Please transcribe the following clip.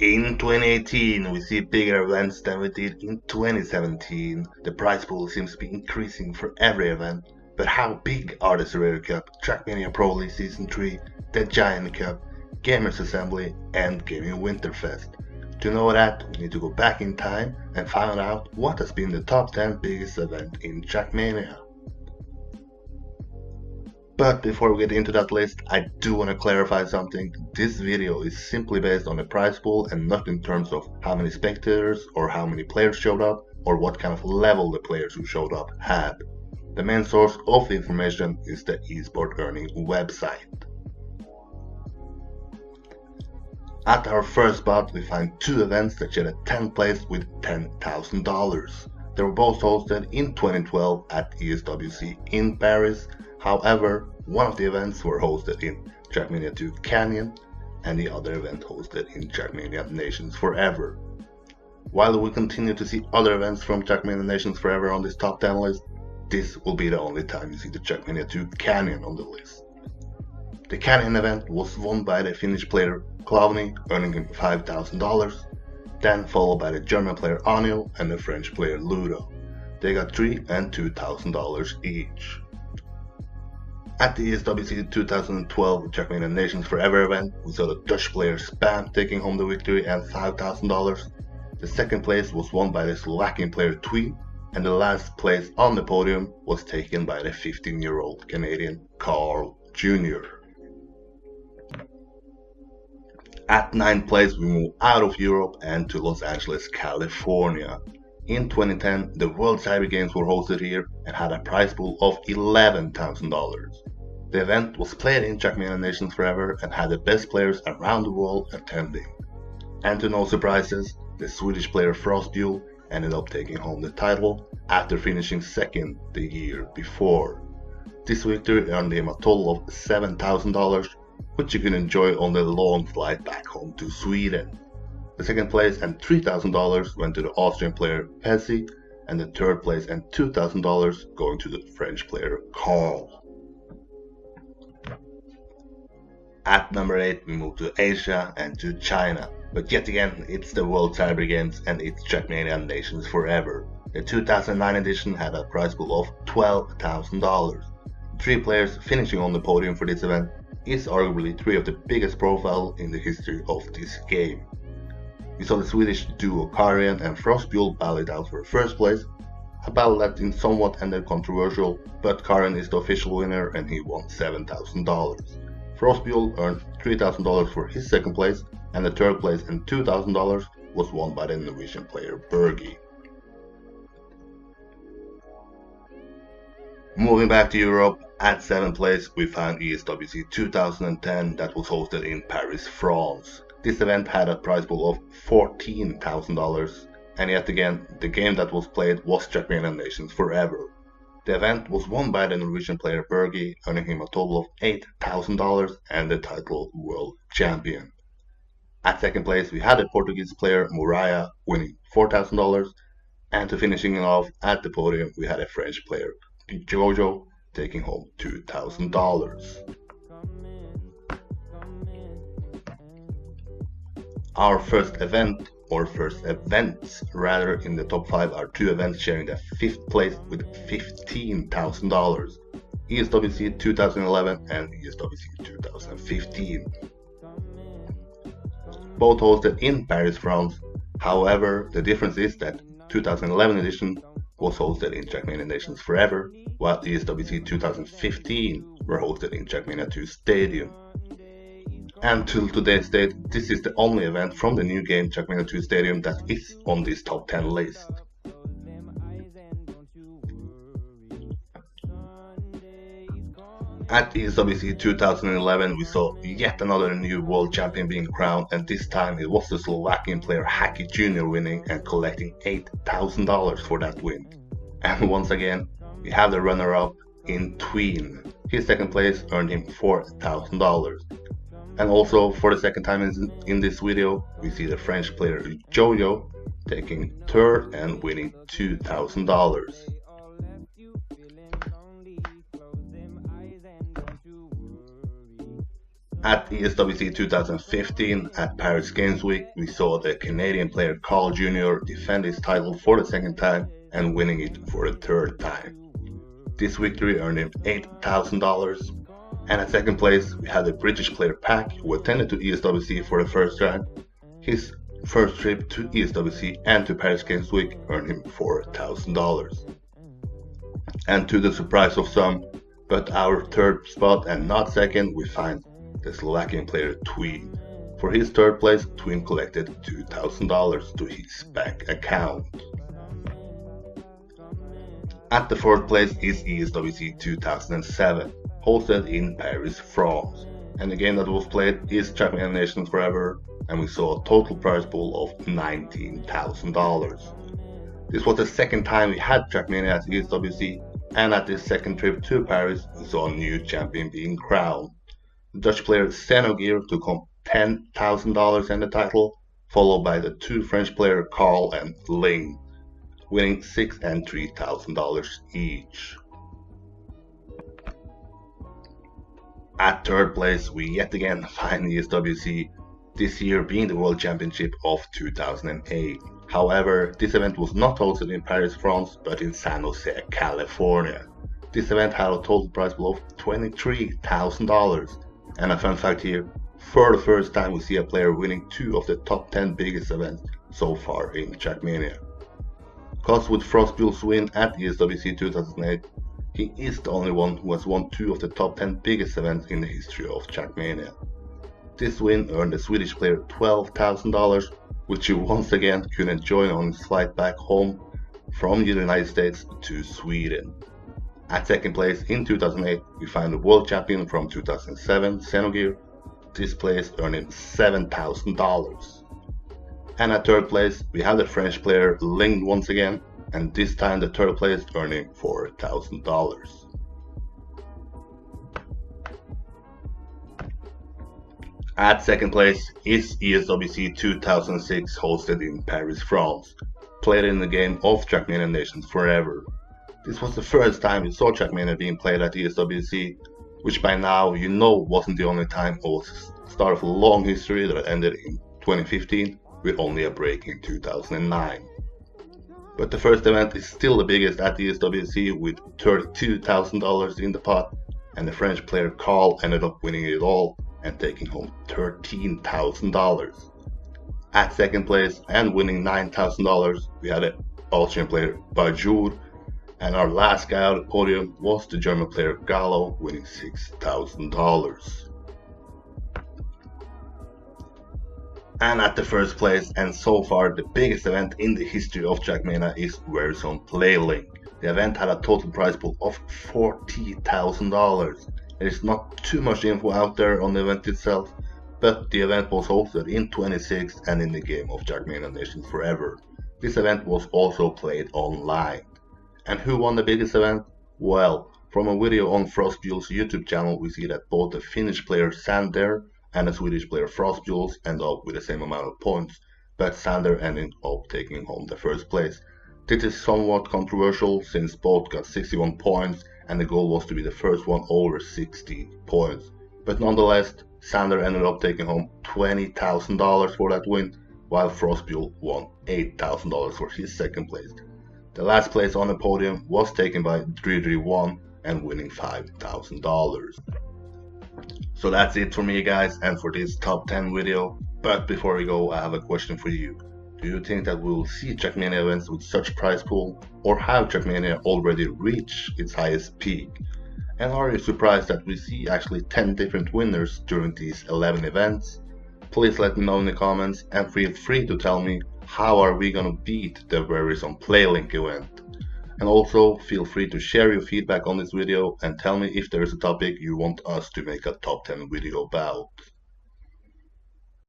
In 2018, we see bigger events than we did in 2017. The prize pool seems to be increasing for every event, but how big are the Surveyor Cup, Trackmania Pro League Season 3, the Giant Cup, Gamers Assembly, and Gaming Winterfest? To know that, we need to go back in time and find out what has been the top 10 biggest event in Trackmania. But before we get into that list, I do want to clarify something. This video is simply based on the prize pool and not in terms of how many spectators or how many players showed up or what kind of level the players who showed up had. The main source of the information is the esport earning website. At our first spot, we find two events that shared a 10th place with $10,000. They were both hosted in 2012 at ESWC in Paris. However, one of the events were hosted in Trackmania 2 Canyon and the other event hosted in Trackmania Nations Forever. While we continue to see other events from Trackmania Nations Forever on this top 10 list, this will be the only time you see the Trackmania 2 Canyon on the list. The Canyon event was won by the Finnish player Klavny, earning him $5,000, then followed by the German player Anil and the French player Ludo. They got $3,000 and $2,000 each. At the ESWC 2012 Trackmania Nations Forever event, we saw the Dutch player Spam taking home the victory and $5,000. The second place was won by the Slovakian player Tween, and the last place on the podium was taken by the 15-year-old Canadian Carl Jr. At 9th place, we move out of Europe and to Los Angeles, California. In 2010, the World Cyber Games were hosted here and had a prize pool of $11,000. The event was played in Trackmania Nations Forever and had the best players around the world attending. And to no surprises, the Swedish player Frostbuel ended up taking home the title after finishing second the year before. This victory earned him a total of $7,000, which you can enjoy on the long flight back home to Sweden. The second place and $3,000 went to the Austrian player Pezzi, and the third place and $2,000 going to the French player Carl. At number 8, we move to Asia and to China, but yet again it's the World Cyber Games and it's Trackmania Nations Forever. The 2009 edition had a prize pool of $12,000. 3 players finishing on the podium for this event is arguably 3 of the biggest profile in the history of this game. We saw the Swedish duo Karian and Frostbuel battle it out for first place, a battle that in somewhat ended controversial, but Karian is the official winner and he won $7,000. Frostbuel earned $3,000 for his second place, and the third place and $2,000 was won by the Norwegian player Bergi. Moving back to Europe, at 7th place we found ESWC 2010 that was hosted in Paris, France. This event had a prize pool of $14,000, and yet again, the game that was played was Trackmania Nations Forever. The event was won by the Norwegian player Bergi, earning him a total of $8,000 and the title of World Champion. At second place, we had the Portuguese player Muraya winning $4,000, and to finishing it off at the podium, we had a French player Jojo taking home $2,000. Our first event, or first events rather, in the top 5 are 2 events sharing the 5th place with $15,000. ESWC 2011 and ESWC 2015. Both hosted in Paris, France. However, the difference is that 2011 edition was hosted in Trackmania Nations Forever, while ESWC 2015 were hosted in Trackmania 2 Stadium. And till today's date, this is the only event from the new game Trackmania 2 Stadium that is on this top 10 list. At ESWC 2011 we saw yet another new world champion being crowned, and this time it was the Slovakian player Haki Jr. winning and collecting $8,000 for that win. And once again we have the runner-up in Tween. His second place earned him $4,000. And also for the second time in this video we see the French player Jojo taking third and winning $2,000. At ESWC 2015 at Paris Games Week, we saw the Canadian player Carl Jr. defend his title for the second time and winning it for the third time. This victory earned him $8,000. And at second place, we had the British player Pack, who attended to ESWC for the first time. His first trip to ESWC and to Paris Games Week earned him $4,000. And to the surprise of some, but our third spot and not second, we find the Slovakian player Tween. For his third place, Tween collected $2,000 to his bank account. At the fourth place is ESWC 2007, hosted in Paris, France. And the game that was played is Trackmania Nations Forever, and we saw a total prize pool of $19,000. This was the second time we had Trackmania at ESWC, and at this second trip to Paris, we saw a new champion being crowned. The Dutch player Senogir took home $10,000 and the title, followed by the two French players Carl and Ling, winning $6,000 and $3,000 each. At third place, we yet again find ESWC, this year being the World Championship of 2008. However, this event was not hosted in Paris, France, but in San Jose, California. This event had a total prize pool of $23,000. And a fun fact here, for the first time we see a player winning 2 of the top 10 biggest events so far in Trackmania. Cause with Frostbill's win at ESWC 2008, he is the only one who has won 2 of the top 10 biggest events in the history of Trackmania. This win earned the Swedish player $12,000, which he once again could enjoy on his flight back home from the United States to Sweden. At second place in 2008, we find the world champion from 2007, Senogir. This place earned him $7,000. And at third place, we have the French player Ling once again, and this time the third place earned him $4,000. At second place is ESWC 2006, hosted in Paris, France, played in the game of Trackmania Nations Forever. This was the first time we saw Trackmania being played at ESWC, which by now you know wasn't the only time or was the start of a long history that ended in 2015 with only a break in 2009. But the first event is still the biggest at ESWC with $32,000 in the pot, and the French player Carl ended up winning it all and taking home $13,000. At second place and winning $9,000, we had the Austrian player Bajur, and our last guy on the podium was the German player Gallo, winning $6,000. And at the first place, and so far the biggest event in the history of Trackmania, is Warzone Playlink. The event had a total prize pool of $40,000. There is not too much info out there on the event itself, but the event was hosted in 26 and in the game of Trackmania Nations Forever. This event was also played online. And who won the biggest event? Well, from a video on Frostbill's YouTube channel, we see that both the Finnish player Sander and the Swedish player Frostbills end up with the same amount of points, but Sander ended up taking home the first place. This is somewhat controversial since both got 61 points and the goal was to be the first one over 60 points. But nonetheless, Sander ended up taking home $20,000 for that win, while Frostbill won $8,000 for his second place. The last place on the podium was taken by Dridri1 and winning $5,000. So that's it for me guys and for this top 10 video. But before we go, I have a question for you. Do you think that we will see Trackmania events with such prize pool, or have Trackmania already reached its highest peak? And are you surprised that we see actually 10 different winners during these 11 events? Please let me know in the comments and feel free to tell me how are we gonna beat the Warzone Playlink event. And also feel free to share your feedback on this video and tell me if there is a topic you want us to make a top 10 video about.